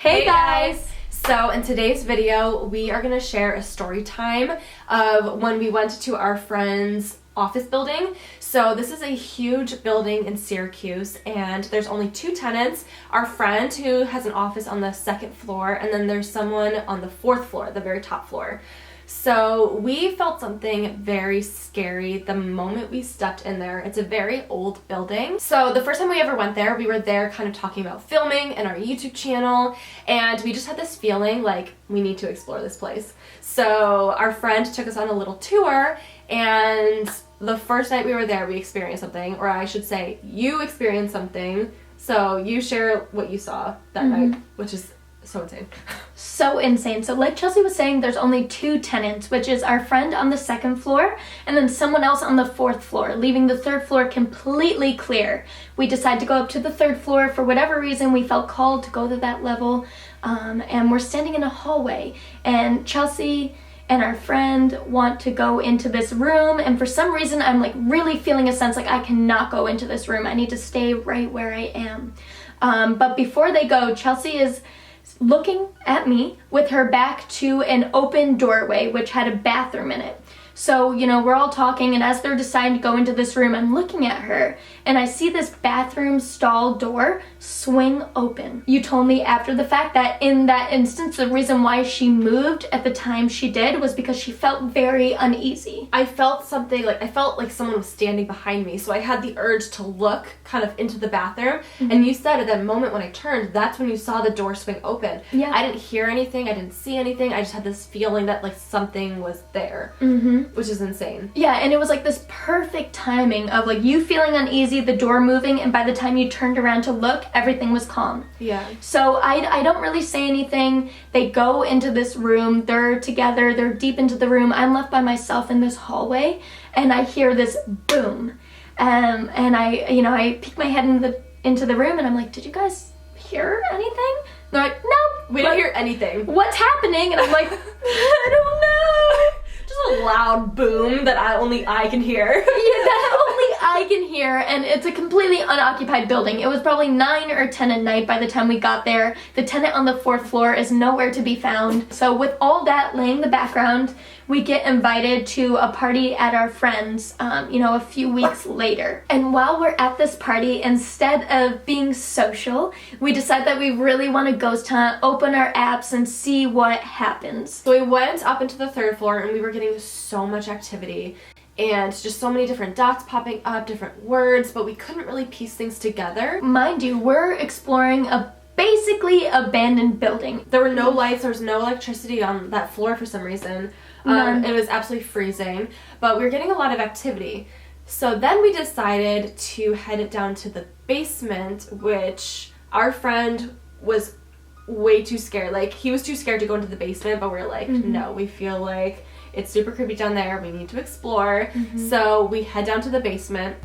Hey guys! So in today's video, we are going to share a story time of when we went to our friend's office building. So this is a huge building in Syracuse and there's only two tenants. Our friend who has an office on the second floor, and then there's someone on the fourth floor, the very top floor. So we felt something very scary the moment we stepped in there. It's a very old building. So the first time we ever went there, we were there kind of talking about filming and our YouTube channel, and we just had this feeling like we need to explore this place. So our friend took us on a little tour, and the first night we were there, we experienced something, or I should say, you experienced something. So you share what you saw that night, which is so insane. So insane. So like Chelsea was saying, there's only two tenants, which is our friend on the second floor and then someone else on the fourth floor, leaving the third floor completely clear. We decided to go up to the third floor. For whatever reason, we felt called to go to that level, and we're standing in a hallway, and Chelsea and our friend want to go into this room, and for some reason I'm like really feeling a sense like I cannot go into this room. I need to stay right where I am. But before they go, Chelsea is looking at me with her back to an open doorway which had a bathroom in it. So, you know, we're all talking, and as they're deciding to go into this room, I'm looking at her, and I see this bathroom stall door swing open. You told me after the fact that in that instance, the reason why she moved at the time she did was because she felt very uneasy. I felt something, like I felt like someone was standing behind me, so I had the urge to look kind of into the bathroom, and you said at that moment when I turned, that's when you saw the door swing open. Yeah. I didn't hear anything, I didn't see anything, I just had this feeling that like something was there. Which is insane. Yeah, and it was like this perfect timing of like you feeling uneasy, the door moving, and by the time you turned around to look, everything was calm. Yeah. So I don't really say anything. They go into this room, they're together, they're deep into the room. I'm left by myself in this hallway, and I hear this boom. And I peek my head into the room, and I'm like, did you guys hear anything? They're like, nope. We didn't hear anything. What's happening? And I'm like, I don't know. Just a loud boom that only I can hear. Yeah, that only I can hear, and it's a completely unoccupied building. It was probably 9 or 10 at night by the time we got there. The tenant on the fourth floor is nowhere to be found. So with all that laying the background, we get invited to a party at our friend's, a few weeks later. And while we're at this party, instead of being social, we decide that we really want to ghost hunt, open our apps, and see what happens. So we went up into the third floor, and we were getting so much activity and just so many different dots popping up, different words, but we couldn't really piece things together. Mind you, we're exploring a basically abandoned building. There were no lights, there was no electricity on that floor for some reason. It was absolutely freezing, but we were getting a lot of activity. So then we decided to head it down to the basement, which our friend was way too scared. Like, he was too scared to go into the basement, but we're like, no, we feel like it's super creepy down there. We need to explore. So we head down to the basement.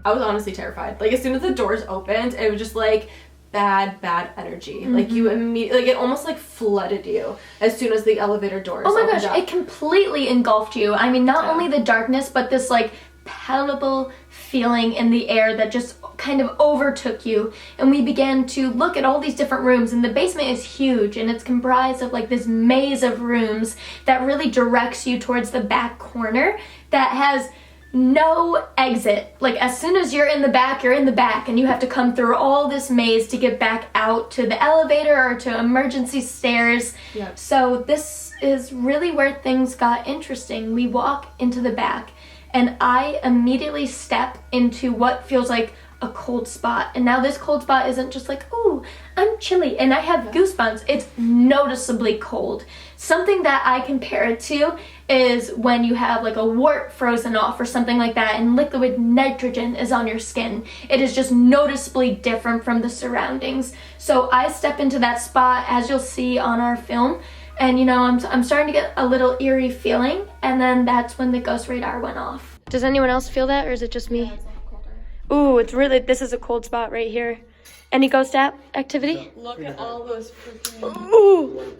I was honestly terrified. Like, as soon as the doors opened, it was just like bad energy. Like, you immediately, like, it almost like flooded you as soon as the elevator doors opened. Oh my gosh, it completely engulfed you. I mean, not only the darkness, but this like palatable feeling in the air that just kind of overtook you, and we began to look at all these different rooms, and the basement is huge, and it's comprised of like this maze of rooms that really directs you towards the back corner that has no exit. Like, as soon as you're in the back, you're in the back, and you have to come through all this maze to get back out to the elevator or to emergency stairs. Yep. So this is really where things got interesting. We walk into the back, and I immediately step into what feels like a cold spot. And now this cold spot isn't just like, ooh, I'm chilly and I have goosebumps. It's noticeably cold. Something that I compare it to is when you have like a wart frozen off or something like that, and liquid nitrogen is on your skin. It is just noticeably different from the surroundings. So I step into that spot, as you'll see on our film, and I'm starting to get a little eerie feeling, and then that's when the ghost radar went off. Does anyone else feel that, or is it just me? Ooh, it's really, this is a cold spot right here. Any ghost activity? Look at all those freaking... Ooh.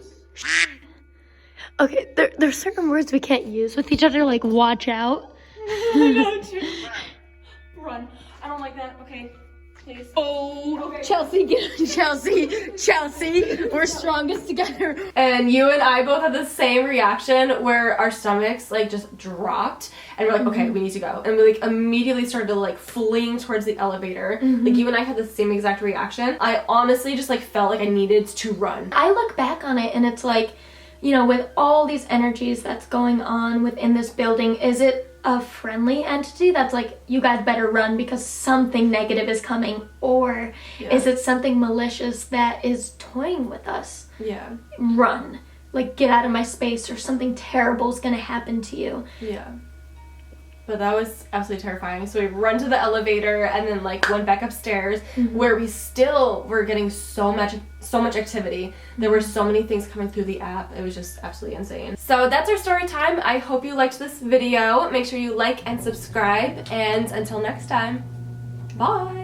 Okay, there's certain words we can't use with each other, like watch out. Oh my god, run. I don't like that. Okay. Oh, okay. Chelsea, we're strongest together. And you and I both had the same reaction where our stomachs like just dropped and we're like, okay, we need to go. And we like immediately started to like fling towards the elevator. Like you and I had the same exact reaction. I honestly just like felt like I needed to run. I look back on it and it's like, you know, with all these energies that's going on within this building, is it a friendly entity that's like, you guys better run because something negative is coming, or is it something malicious that is toying with us? Run, like get out of my space or something terrible is gonna happen to you. But that was absolutely terrifying. So we run to the elevator and then like went back upstairs where we still were getting so much activity. There were so many things coming through the app. It was just absolutely insane. So that's our story time. I hope you liked this video. Make sure you like and subscribe, and until next time, bye.